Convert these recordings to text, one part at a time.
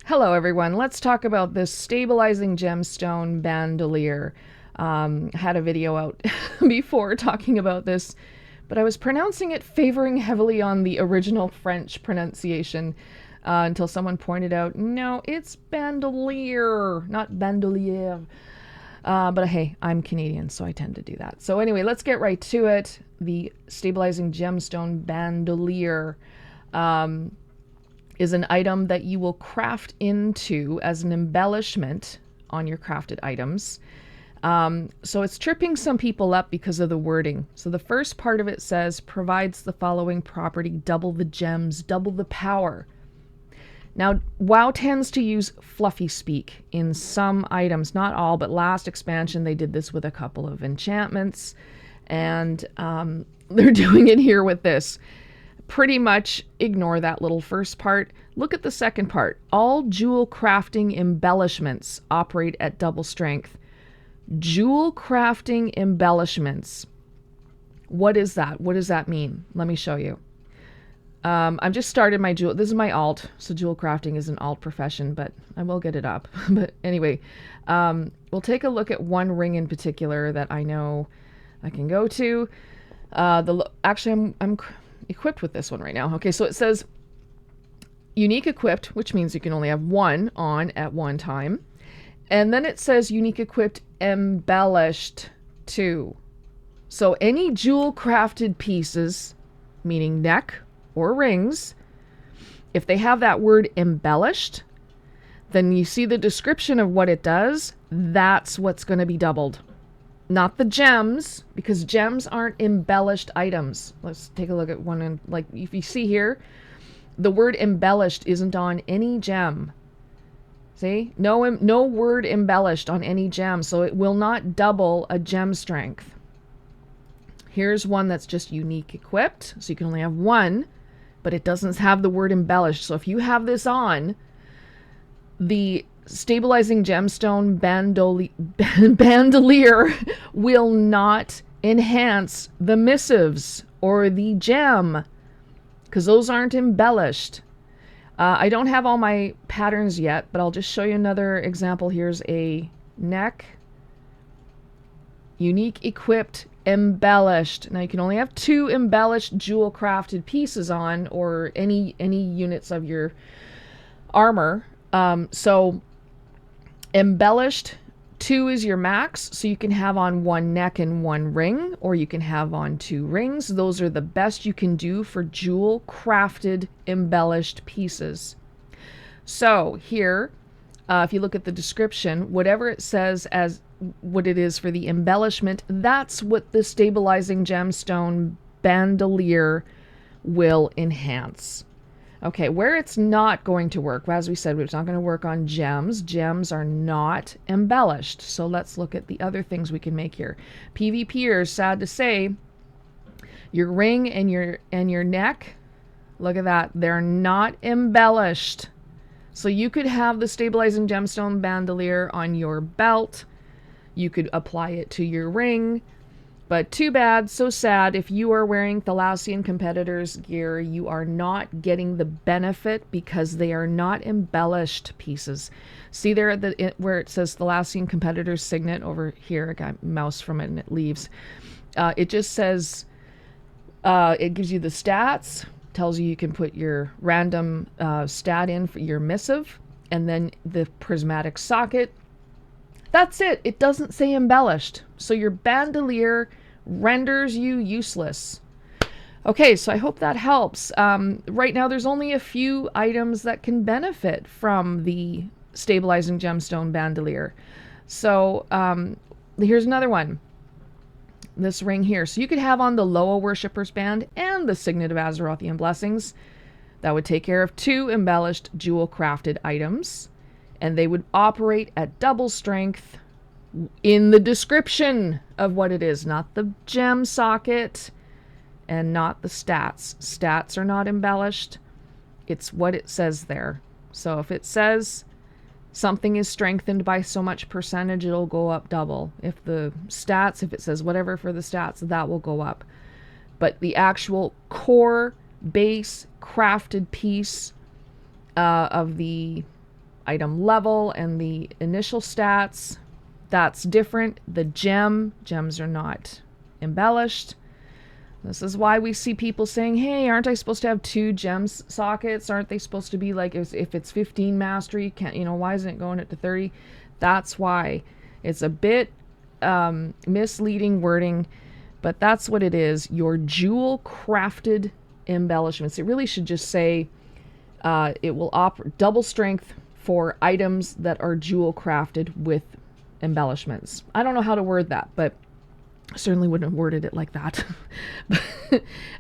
Hello everyone, let's talk about this Stabilizing Gemstone Bandolier. Had a video out before talking about this, but I was pronouncing it favoring heavily on the original French pronunciation until someone pointed out, no, it's bandolier, not bandolier. But hey, I'm Canadian, so I tend to do that. So anyway, let's get right to it. The Stabilizing Gemstone Bandolier is an item that you will craft into as an embellishment on your crafted items. So it's tripping some people up because of the wording. So the first part of it says, provides the following property: double the gems, double the power. Now, WoW tends to use fluffy speak in some items, not all, but last expansion they did this with a couple of enchantments, and they're doing it here with this. Pretty much ignore that little first part. Look at the second part. All jewel crafting embellishments operate at double strength. Jewel crafting embellishments. What is that? What does that mean? Let me show you. I've just started my jewel. This is my alt. So jewel crafting is an alt profession, but I will get it up. But anyway, we'll take a look at one ring in particular that I know I can go to. Actually, I'm equipped with this one right now. Okay, so it says unique equipped, which means you can only have one on at one time. And then it says unique equipped embellished too. So any jewel crafted pieces, meaning neck or rings, if they have that word embellished, then you see the description of what it does. That's what's going to be doubled. Not the gems, because gems aren't embellished items. Let's take a look at one. And like, if you see here, the word embellished isn't on any gem. See? No word embellished on any gem, so it will not double a gem strength. Here's one that's just unique equipped, so you can only have one, but it doesn't have the word embellished. So if you have this on, the Stabilizing Gemstone Bandolier will not enhance the missives or the gem, because those aren't embellished. I don't have all my patterns yet, but I'll just show you another example. Here's a neck, unique equipped embellished. Now you can only have two embellished jewel crafted pieces on, or any units of your armor. So embellished 2 is your max, so you can have on one neck and one ring, or you can have on 2 rings. Those are the best you can do for jewel crafted embellished pieces. So here, if you look at the description, whatever it says as what it is for the embellishment, that's what the Stabilizing Gemstone Bandolier will enhance. Okay, where it's not going to work, as we said, it's not going to work on gems. Gems are not embellished. So let's look at the other things we can make here. PvPers, sad to say, your ring and your neck, look at that, they're not embellished. So you could have the Stabilizing Gemstone Bandolier on your belt. You could apply it to your ring. But too bad, so sad, if you are wearing Thalassian competitors gear, you are not getting the benefit because they are not embellished pieces. See there at where it says Thalassian competitors signet over here, I got mouse from it and it leaves. It just says, it gives you the stats, tells you can put your random stat in for your missive, and then the prismatic socket. That's it. It doesn't say embellished. So your bandolier renders you useless. Okay, so I hope that helps. Right now there's only a few items that can benefit from the Stabilizing Gemstone Bandolier. So here's another one. This ring here. So you could have on the Loa Worshipper's Band and the Signet of Azerothian Blessings. That would take care of 2 embellished jewel crafted items. And they would operate at double strength in the description of what it is, not the gem socket and not the stats. Stats are not embellished. It's what it says there. So if it says something is strengthened by so much percentage, it'll go up double. If the stats, if it says whatever for the stats, that will go up. But the actual core base crafted piece of the item level and the initial stats. That's different. The gems are not embellished. This is why we see people saying, hey, aren't I supposed to have 2 gems sockets? Aren't they supposed to be like, if it's 15 mastery, can't, you know, why isn't it going up to 30? That's why. It's a bit misleading wording, but that's what it is. Your jewel crafted embellishments. It really should just say it will offer double strength for items that are jewel crafted with embellishments. I don't know how to word that, but I certainly wouldn't have worded it like that.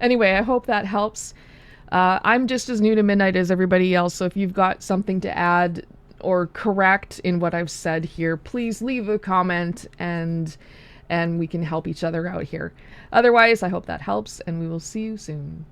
Anyway, I hope that helps. I'm just as new to Midnight as everybody else, so if you've got something to add or correct in what I've said here, please leave a comment and we can help each other out here. Otherwise, I hope that helps, and we will see you soon.